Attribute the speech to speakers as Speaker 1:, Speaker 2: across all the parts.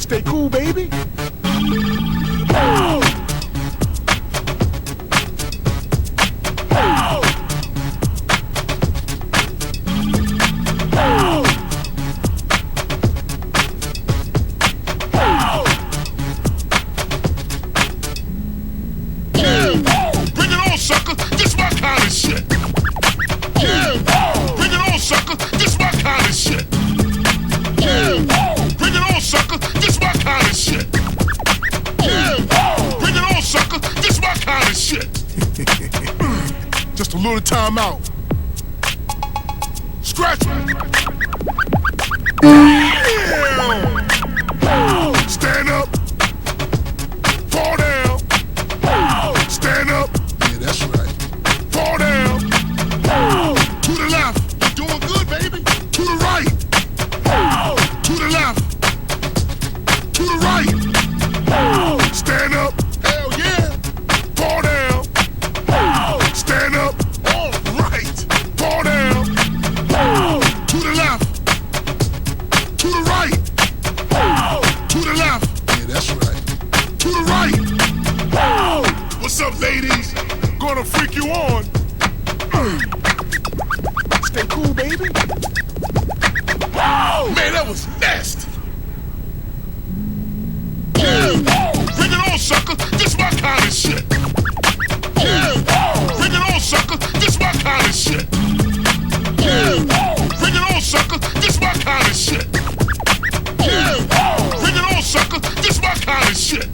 Speaker 1: Stay cool, baby.
Speaker 2: Just a little time out. Scratch. Stand up. Fall down. Stand up. Yeah, that's right. Fall down. To the left. You're doing good, baby. To the right. To the left. To the right. Stand up. Hell yeah. Fall down. Stand up. All right. Fall down. To the left. To the right. To the left. Yeah, that's right. To the right. What's up, ladies? Gonna freak you on.
Speaker 1: Stay cool, baby.
Speaker 2: Man, that was nasty. Yeah. Bring it on, sucker. This my kind of shit. Yeah. Bring it on, sucker. This my kind of shit. Yeah. Bring it on, sucker. This my kind of shit. Yeah. Bring it on, sucker. This my kind of shit.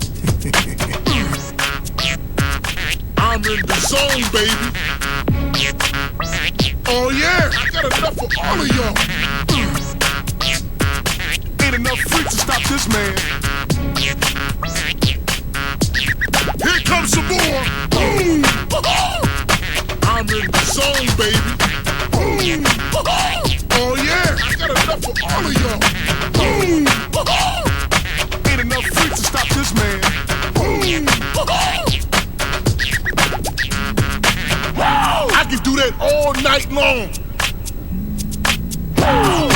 Speaker 2: I'm in the zone, baby. Oh yeah, I got enough for all of y'all. Ain't enough freaks to stop this man. Here comes some more. Boom. I'm in the zone, baby. Boom. Oh yeah, I got enough for all of y'all. Boom. Ain't enough freaks to stop this man. Boom. I can do that all night long.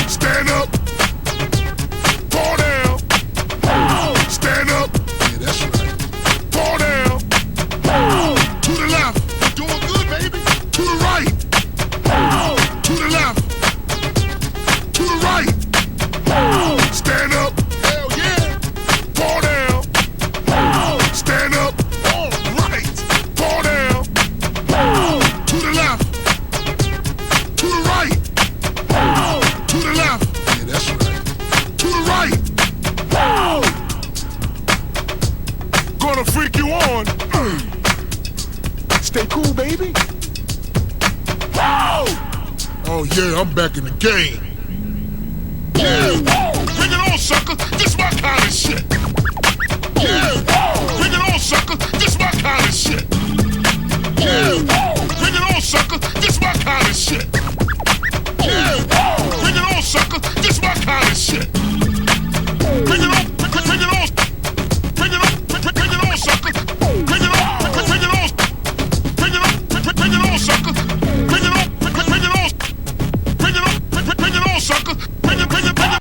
Speaker 2: Stand up. Fall down. Stand up. Yeah, that's right. Fall down. To the left. You're doing good, baby. To the right. To the left. To the right. Stand up. Hell yeah. Fall down. Stand up. All right. Fall down. To the left. To the right. To the left. Yeah, that's right. To the right. Gonna freak you on.
Speaker 1: Stay cool, baby.
Speaker 2: Oh yeah, I'm back in the game. Yeah. Bring it on, sucker. This my kind of shit. Yeah. Bring it on, sucker. This my kind of shit. Yeah. Bring it on, sucker. This my kind of shit. Yeah. Bring it on, sucker. This my kind of shit.